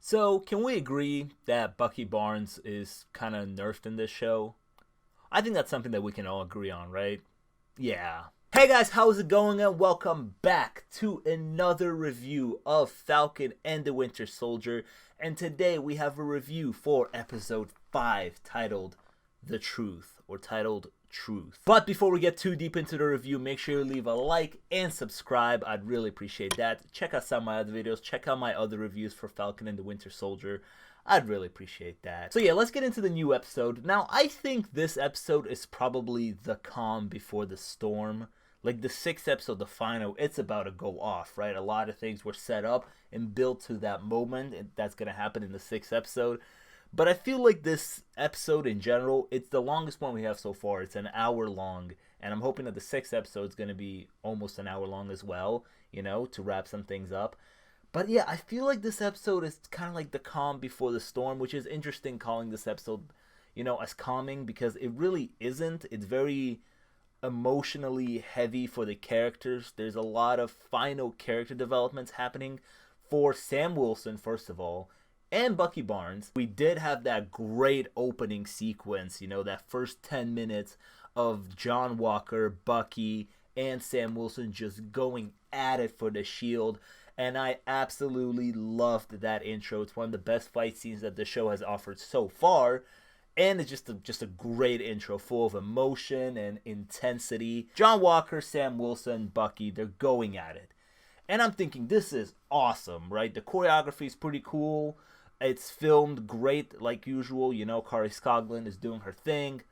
So, can we agree that Bucky Barnes is kind of nerfed in this show? I think that's something that we can all agree on, right? Yeah. Hey guys, how's it going? And welcome back to another review of Falcon and the Winter Soldier. And today we have a review for episode 5 titled The Truth, or titled Truth. But before we get too deep into the review, make sure you leave a like and subscribe. I'd really appreciate that. Check out some of my other videos. Check out my other reviews for Falcon and the Winter Soldier. I'd really appreciate that. So yeah, let's get into the new episode. Now, I think this episode is probably the calm before the storm. Like the 6th episode, the final, it's about to go off, right? A lot of things were set up and built to that moment, and that's going to happen in the 6th episode. But I feel like this episode in general, it's the longest one we have so far. It's an hour long, and I'm hoping that the 6th episode is going to be almost an hour long as well, you know, to wrap some things up. But yeah, I feel like this episode is kind of like the calm before the storm, which is interesting calling this episode, you know, as calming, because it really isn't. It's very emotionally heavy for the characters. There's a lot of final character developments happening for Sam Wilson, first of all, and Bucky Barnes. We did have that great opening sequence, you know, that first 10 minutes of John Walker, Bucky, and Sam Wilson just going at it for the shield. And I absolutely loved that intro. It's one of the best fight scenes that the show has offered so far. And it's just a great intro, full of emotion and intensity. John Walker, Sam Wilson, Bucky, they're going at it. And I'm thinking, this is awesome, right? The choreography is pretty cool. It's filmed great, like usual. You know, Kari Skoglund is doing her thing.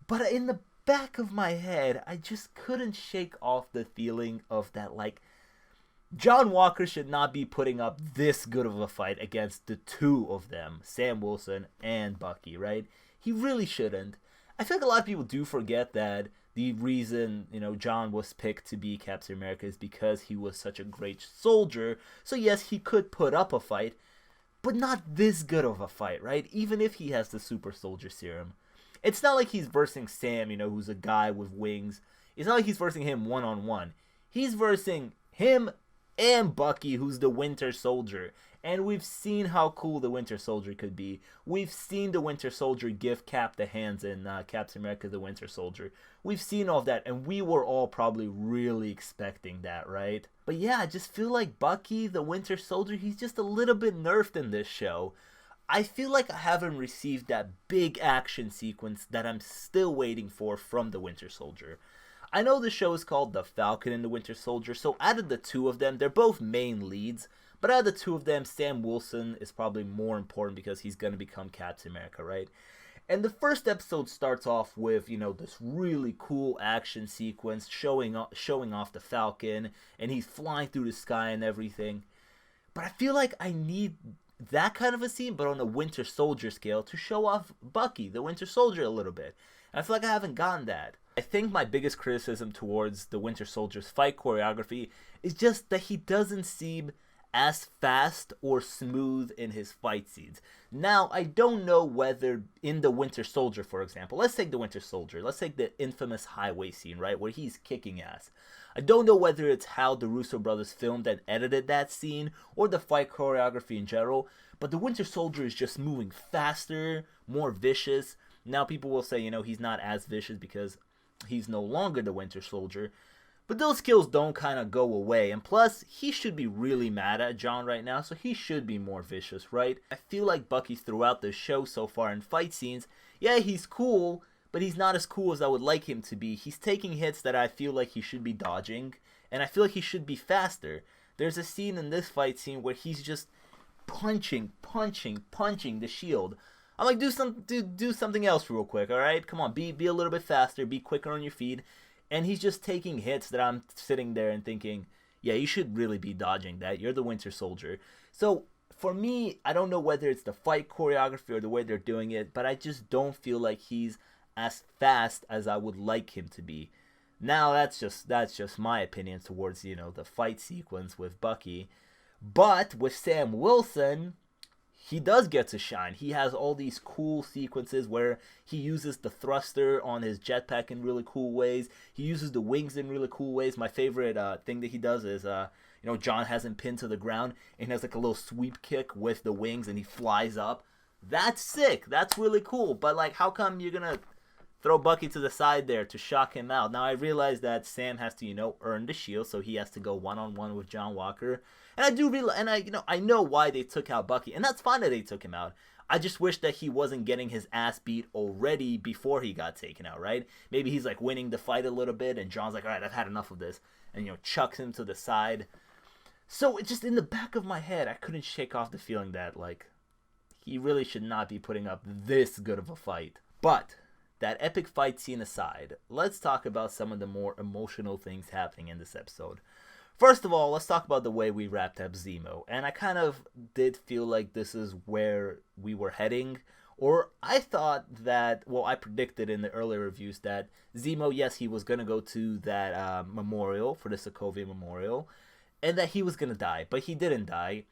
But in the back of my head, I just couldn't shake off the feeling of that, like, John Walker should not be putting up this good of a fight against the two of them, Sam Wilson and Bucky, right? He really shouldn't. I feel like a lot of people do forget that the reason, you know, John was picked to be Captain America is because he was such a great soldier. So yes, he could put up a fight, but not this good of a fight, right? Even if he has the super soldier serum. It's not like he's versing Sam, you know, who's a guy with wings. It's not like he's versing him one-on-one. He's versing him and Bucky, who's the Winter Soldier. And we've seen how cool the Winter Soldier could be. We've seen the Winter Soldier give Cap the hands in Captain America the Winter Soldier. We've seen all of that, and we were all probably really expecting that, right? But yeah, I just feel like Bucky, the Winter Soldier, he's just a little bit nerfed in this show. I feel like I haven't received that big action sequence that I'm still waiting for from the Winter Soldier. I know the show is called The Falcon and the Winter Soldier, so out of the two of them, they're both main leads, but out of the two of them, Sam Wilson is probably more important because he's going to become Captain America, right? And the first episode starts off with, you know, this really cool action sequence showing off the Falcon, and he's flying through the sky and everything. But I feel like I need that kind of a scene, but on a Winter Soldier scale, to show off Bucky, the Winter Soldier, a little bit. And I feel like I haven't gotten that. I think my biggest criticism towards the Winter Soldier's fight choreography is just that he doesn't seem as fast or smooth in his fight scenes. Now, I don't know whether in the Winter Soldier, for example, let's take the Winter Soldier, let's take the infamous highway scene, right, where he's kicking ass. I don't know whether it's how the Russo brothers filmed and edited that scene or the fight choreography in general, but the Winter Soldier is just moving faster, more vicious. Now, people will say, you know, he's not as vicious because he's no longer the Winter Soldier, but those skills don't kind of go away. And plus, he should be really mad at John right now, so he should be more vicious, right? I feel like Bucky throughout the show so far in fight scenes, yeah, he's cool, but he's not as cool as I would like him to be. He's taking hits that I feel like he should be dodging, and I feel like he should be faster. There's a scene in this fight scene where he's just punching the shield. I'm like, do something else real quick, all right? Come on, be a little bit faster, be quicker on your feet. And he's just taking hits that I'm sitting there and thinking, yeah, you should really be dodging that. You're the Winter Soldier. So for me, I don't know whether it's the fight choreography or the way they're doing it, but I just don't feel like he's as fast as I would like him to be. Now that's just my opinion towards, you know, the fight sequence with Bucky. But with Sam Wilson, he does get to shine. He has all these cool sequences where he uses the thruster on his jetpack in really cool ways. He uses the wings in really cool ways. My favorite thing that he does is, John has him pinned to the ground, and he has like a little sweep kick with the wings, and he flies up. That's sick. That's really cool. But like, how come you're gonna throw Bucky to the side there to shock him out? Now I realize that Sam has to, earn the shield, so he has to go one-on-one with John Walker. And I do realize, and I know why they took out Bucky, and that's fine that they took him out. I just wish that he wasn't getting his ass beat already before he got taken out, right? Maybe he's like winning the fight a little bit, and John's like, all right, I've had enough of this, and chucks him to the side. So it's just in the back of my head, I couldn't shake off the feeling that like he really should not be putting up this good of a fight. But that epic fight scene aside, let's talk about some of the more emotional things happening in this episode. First of all, let's talk about the way we wrapped up Zemo. And I kind of did feel like this is where we were heading. Or I thought that, I predicted in the earlier reviews that Zemo, yes, he was going to go to that memorial, for the Sokovia Memorial, and that he was going to die. But he didn't die.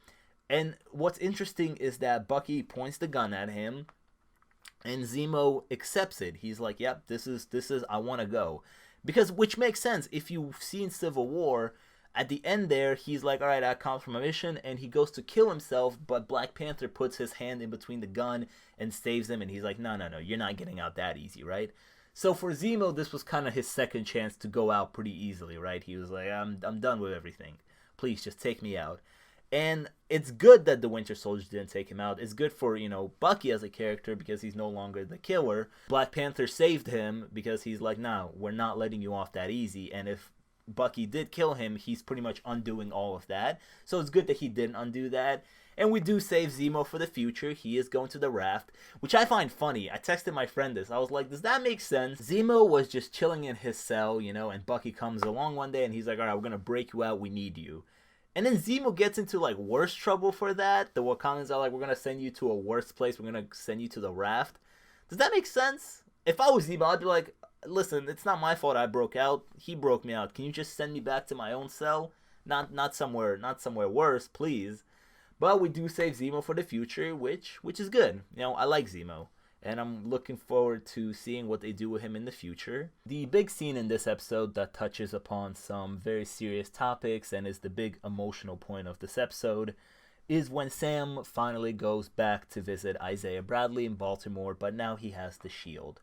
And what's interesting is that Bucky points the gun at him, and Zemo accepts it. He's like, yep, this is I want to go. Which makes sense. If you've seen Civil War, at the end there, he's like, all right, I accomplished my mission, and he goes to kill himself, but Black Panther puts his hand in between the gun and saves him, and he's like, no, you're not getting out that easy, right? So for Zemo, this was kind of his second chance to go out pretty easily, right? He was like, I'm done with everything. Please, just take me out. And it's good that the Winter Soldier didn't take him out. It's good for, Bucky as a character because he's no longer the killer. Black Panther saved him because he's like, no, we're not letting you off that easy, and if Bucky did kill him, he's pretty much undoing all of that. So it's good that he didn't undo that. And we do save Zemo for the future. He is going to the raft, which I find funny. I texted my friend this. I was like, does that make sense? Zemo was just chilling in his cell, and Bucky comes along one day and he's like, all right, we're going to break you out. We need you. And then Zemo gets into like worse trouble for that. The Wakandans are like, we're going to send you to a worse place. We're going to send you to the raft. Does that make sense? If I was Zemo, I'd be like, listen, it's not my fault I broke out. He broke me out. Can you just send me back to my own cell? Not somewhere worse, please. But we do save Zemo for the future, which is good. I like Zemo, and I'm looking forward to seeing what they do with him in the future. The big scene in this episode that touches upon some very serious topics and is the big emotional point of this episode is when Sam finally goes back to visit Isaiah Bradley in Baltimore, but now he has the shield.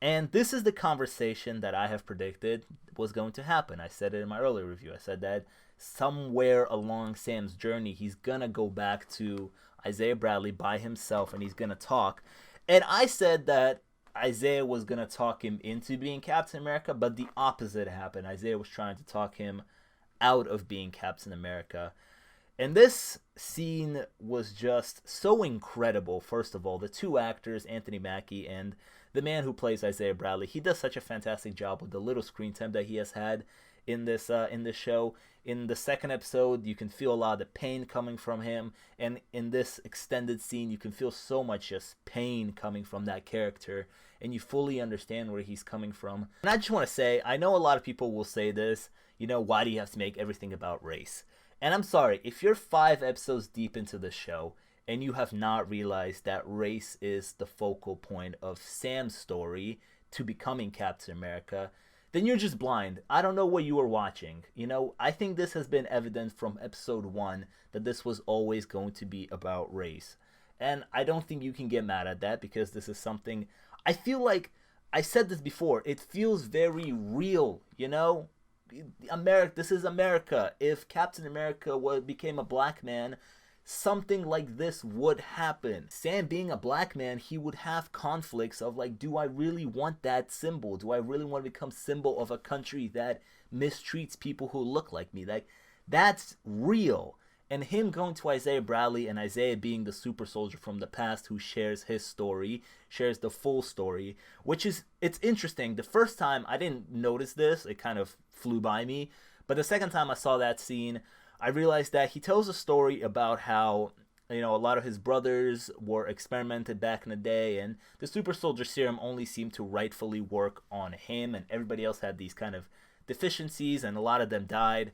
And this is the conversation that I have predicted was going to happen. I said it in my earlier review. I said that somewhere along Sam's journey, he's going to go back to Isaiah Bradley by himself and he's going to talk. And I said that Isaiah was going to talk him into being Captain America, but the opposite happened. Isaiah was trying to talk him out of being Captain America. And this scene was just so incredible. First of all, the two actors, Anthony Mackie and the man who plays Isaiah Bradley, he does such a fantastic job with the little screen time that he has had in this show. In the second episode, you can feel a lot of the pain coming from him, and in this extended scene, you can feel so much just pain coming from that character, and you fully understand where he's coming from. And I just want to say, I know a lot of people will say this, why do you have to make everything about race? And I'm sorry, if you're 5 episodes deep into the show, and you have not realized that race is the focal point of Sam's story to becoming Captain America, then you're just blind. I don't know what you were watching. I think this has been evident from episode 1 that this was always going to be about race. And I don't think you can get mad at that because this is something, I feel like, I said this before, it feels very real, America, this is America. If Captain America became a black man, something like this would happen. Sam being a black man, he would have conflicts of like, do I really want that symbol? Do I really want to become symbol of a country that mistreats people who look like me? Like, that's real. And him going to Isaiah Bradley and Isaiah being the super soldier from the past who shares his story, shares the full story, it's interesting. The first time I didn't notice this, it kind of flew by me. But the second time I saw that scene, I realized that he tells a story about how, a lot of his brothers were experimented back in the day, and the super soldier serum only seemed to rightfully work on him, and everybody else had these kind of deficiencies, and a lot of them died.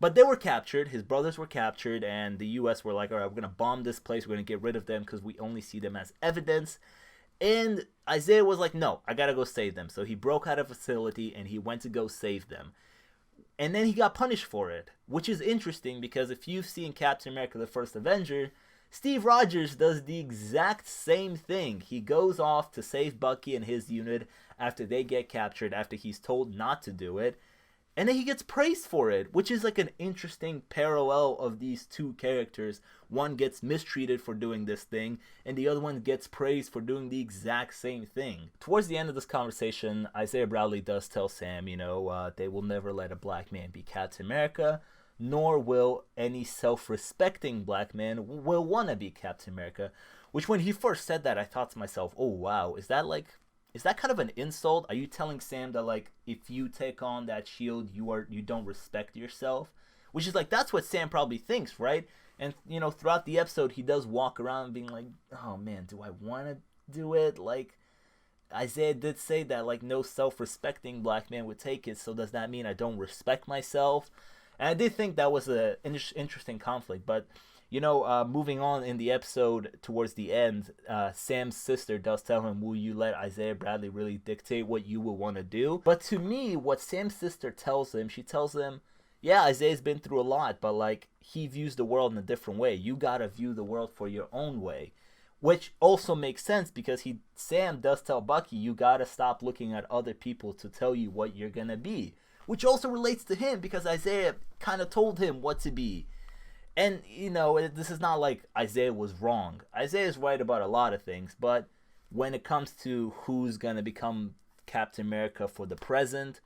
But they were captured, his brothers were captured, and the US were like, all right, we're going to bomb this place, we're going to get rid of them because we only see them as evidence. And Isaiah was like, no, I got to go save them. So he broke out of a facility and he went to go save them. And then he got punished for it, which is interesting because if you've seen Captain America the First Avenger, Steve Rogers does the exact same thing. He goes off to save Bucky and his unit after they get captured, after he's told not to do it. And then he gets praised for it, which is like an interesting parallel of these two characters. One gets mistreated for doing this thing, and the other one gets praised for doing the exact same thing. Towards the end of this conversation, Isaiah Bradley does tell Sam, they will never let a black man be Captain America, nor will any self-respecting black man will want to be Captain America. Which when he first said that, I thought to myself, oh wow, is that kind of an insult? Are you telling Sam that, like, if you take on that shield, you don't respect yourself? Which is like, that's what Sam probably thinks, right? And, throughout the episode, he does walk around being like, oh man, do I want to do it? Like, Isaiah did say that, like, no self-respecting black man would take it, so does that mean I don't respect myself? And I did think that was an interesting conflict, but moving on in the episode towards the end, Sam's sister does tell him, will you let Isaiah Bradley really dictate what you will want to do? But to me, what Sam's sister tells him, she tells him, yeah, Isaiah's been through a lot, but like he views the world in a different way. You gotta view the world for your own way. Which also makes sense because Sam does tell Bucky, you gotta stop looking at other people to tell you what you're gonna be. Which also relates to him because Isaiah kind of told him what to be. And, this is not like Isaiah was wrong. Isaiah's right about a lot of things, but when it comes to who's going to become Captain America for the present,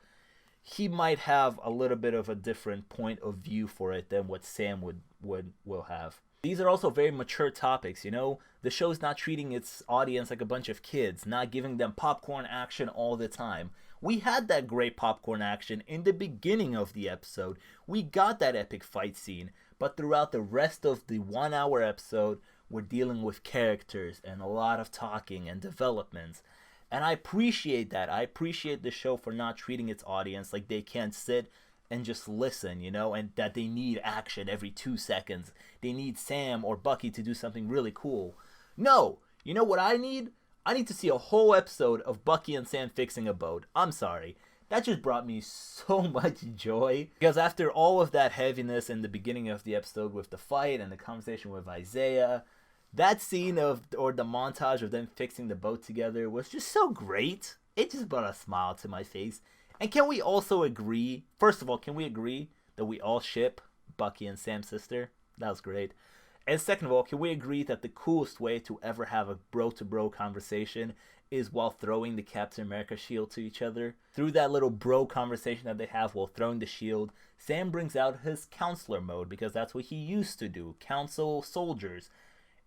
he might have a little bit of a different point of view for it than what Sam will have. These are also very mature topics, The show's not treating its audience like a bunch of kids, not giving them popcorn action all the time. We had that great popcorn action in the beginning of the episode. We got that epic fight scene. But throughout the rest of the 1 hour episode, we're dealing with characters and a lot of talking and developments. And I appreciate that. I appreciate the show for not treating its audience like they can't sit and just listen, and that they need action every 2 seconds. They need Sam or Bucky to do something really cool. No! You know what I need? I need to see a whole episode of Bucky and Sam fixing a boat. I'm sorry. That just brought me so much joy. Because after all of that heaviness in the beginning of the episode with the fight and the conversation with Isaiah, that scene or the montage of them fixing the boat together was just so great. It just brought a smile to my face. And can we also agree, first of all, can we agree that we all ship Bucky and Sam's sister? That was great. And second of all, can we agree that the coolest way to ever have a bro-to-bro conversation is while throwing the Captain America shield to each other? Through that little bro conversation that they have while throwing the shield, Sam brings out his counselor mode because that's what he used to do, counsel soldiers.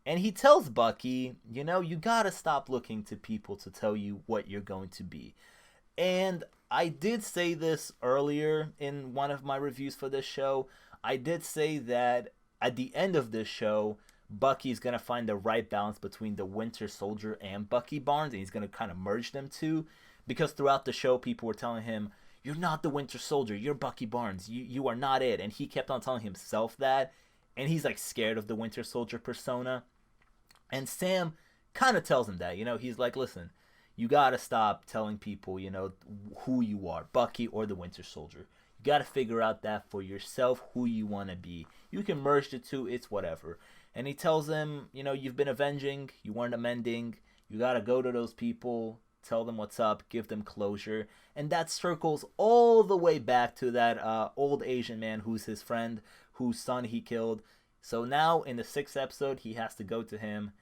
And he tells Bucky, you gotta stop looking to people to tell you what you're going to be. And I did say this earlier in one of my reviews for this show. I did say that at the end of this show, Bucky's going to find the right balance between the Winter Soldier and Bucky Barnes, and he's going to kind of merge them two. Because throughout the show, people were telling him, you're not the Winter Soldier, you're Bucky Barnes, you are not it. And he kept on telling himself that, and he's like scared of the Winter Soldier persona. And Sam kind of tells him that, he's like, listen, you got to stop telling people, who you are, Bucky or the Winter Soldier. You got to figure out that for yourself, who you want to be. You can merge the two, it's whatever. And he tells them, you've been avenging, you weren't amending, you got to go to those people, tell them what's up, give them closure. And that circles all the way back to that old Asian man who's his friend, whose son he killed. So now in the 6th episode, he has to go to him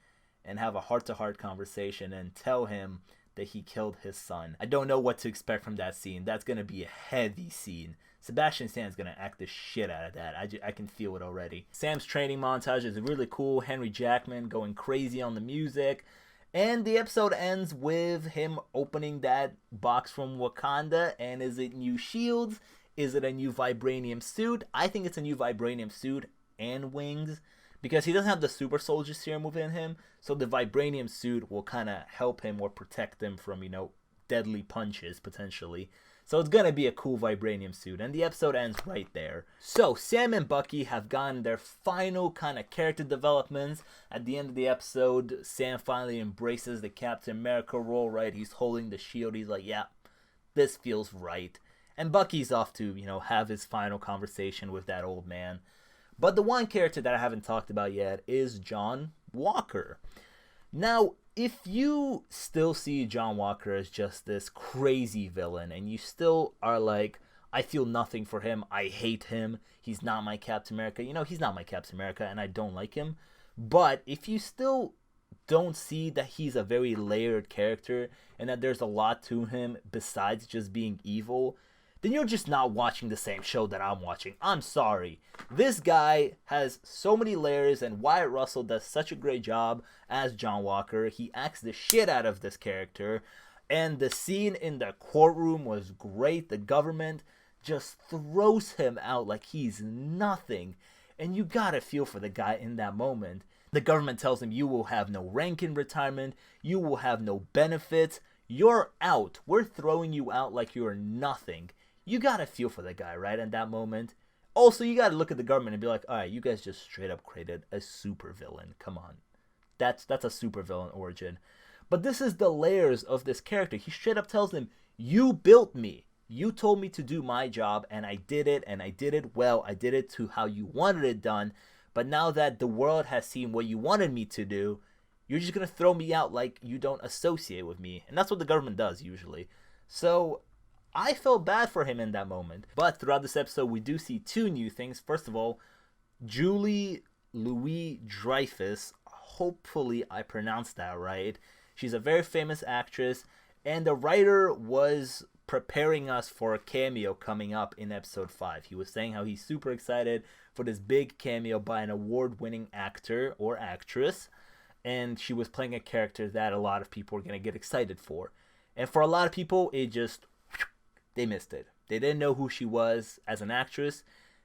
and have a heart-to-heart conversation and tell him that he killed his son. I don't know what to expect from that scene. That's going to be a heavy scene. Sebastian Stan's going to act the shit out of that. I can feel it already. Sam's training montage is really cool. Henry Jackman going crazy on the music. And the episode ends with him opening that box from Wakanda. And is it new shields? Is it a new vibranium suit? I think it's a new vibranium suit and wings. Because he doesn't have the super soldier serum within him. So the vibranium suit will kind of help him or protect him from, deadly punches potentially. So it's going to be a cool vibranium suit. And the episode ends right there. So Sam and Bucky have gotten their final kind of character developments. At the end of the episode, Sam finally embraces the Captain America role, right? He's holding the shield. He's like, yeah, this feels right. And Bucky's off to, have his final conversation with that old man. But the one character that I haven't talked about yet is John Walker. Now, if you still see John Walker as just this crazy villain, and you still are like, I feel nothing for him, I hate him, he's not my Captain America, he's not my Captain America, and I don't like him. But if you still don't see that he's a very layered character, and that there's a lot to him besides just being evil, then you're just not watching the same show that I'm watching. I'm sorry. This guy has so many layers, and Wyatt Russell does such a great job as John Walker. He acts the shit out of this character, and the scene in the courtroom was great. The government just throws him out like he's nothing, and you gotta feel for the guy in that moment. The government tells him, you will have no rank in retirement, you will have no benefits, you're out. We're throwing you out like you're nothing. You gotta feel for the guy, right, in that moment. Also, you gotta look at the government and be like, alright, you guys just straight up created a supervillain. Come on. That's a supervillain origin. But this is the layers of this character. He straight up tells them, you built me. You told me to do my job, and I did it, and I did it well. I did it to how you wanted it done. But now that the world has seen what you wanted me to do, you're just gonna throw me out like you don't associate with me. And that's what the government does, usually. So I felt bad for him in that moment. But throughout this episode, we do see two new things. First of all, Julie Louis-Dreyfus, hopefully I pronounced that right. She's a very famous actress, and the writer was preparing us for a cameo coming up in episode 5. He was saying how he's super excited for this big cameo by an award-winning actor or actress, and she was playing a character that a lot of people are going to get excited for. And for a lot of people, they missed it. They didn't know who she was as an actress.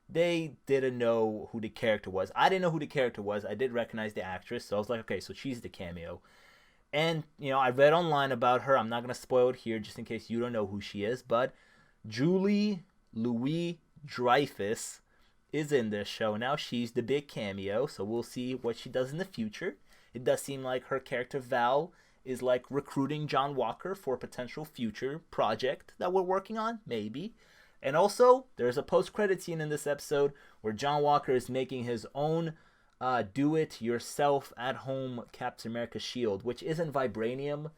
They didn't know who the character was. I didn't know who the character was. I did recognize the actress, so I was like, okay, so she's the cameo. And, I read online about her. I'm not going to spoil it here just in case you don't know who she is. But Julie Louis-Dreyfus is in this show now. She's the big cameo, so we'll see what she does in the future. It does seem like her character Val is like recruiting John Walker for a potential future project that we're working on, maybe. And also, there's a post-credit scene in this episode where John Walker is making his own do-it-yourself at-home Captain America shield, which isn't vibranium.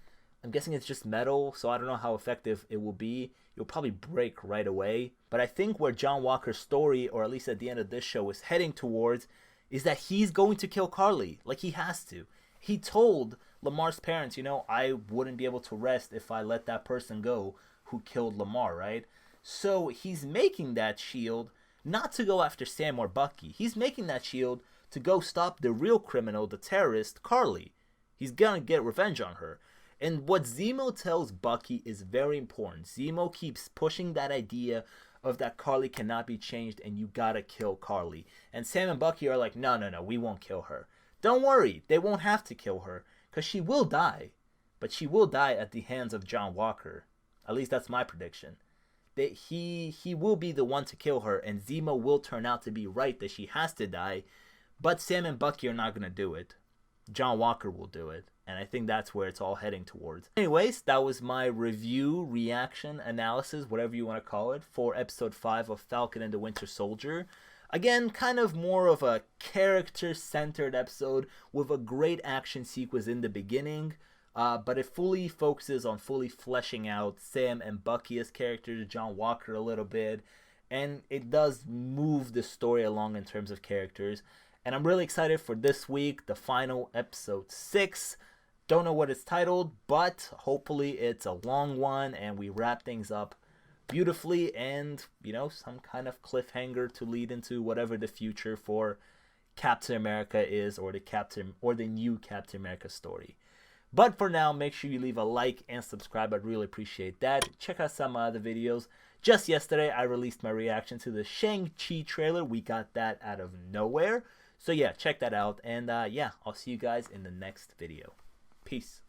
I'm guessing it's just metal, so I don't know how effective it will be. It'll probably break right away. But I think where John Walker's story, or at least at the end of this show, is heading towards is that he's going to kill Carly. Like, he has to. He told Lamar's parents, I wouldn't be able to rest if I let that person go who killed Lamar, right? So he's making that shield not to go after Sam or Bucky. He's making that shield to go stop the real criminal, the terrorist, Carly. He's gonna get revenge on her. And what Zemo tells Bucky is very important. Zemo keeps pushing that idea of that Carly cannot be changed and you gotta kill Carly. And Sam and Bucky are like, no, we won't kill her. Don't worry, they won't have to kill her, because she will die. But she will die at the hands of John Walker. At least that's my prediction. That he will be the one to kill her, and Zemo will turn out to be right that she has to die. But Sam and Bucky are not going to do it. John Walker will do it. And I think that's where it's all heading towards. Anyways, that was my review, reaction, analysis, whatever you want to call it, for episode 5 of Falcon and the Winter Soldier. Again, kind of more of a character-centered episode with a great action sequence in the beginning. But it fully focuses on fully fleshing out Sam and Bucky as characters, John Walker a little bit. And it does move the story along in terms of characters. And I'm really excited for this week, the final episode 6. Don't know what it's titled, but hopefully it's a long one and we wrap things up beautifully and, some kind of cliffhanger to lead into whatever the future for Captain America is, or the new Captain America story. But for now, make sure you leave a like and subscribe. I'd really appreciate that. Check out some other videos. Just yesterday, I released my reaction to the Shang-Chi trailer. We got that out of nowhere. So yeah, check that out. And I'll see you guys in the next video. Peace.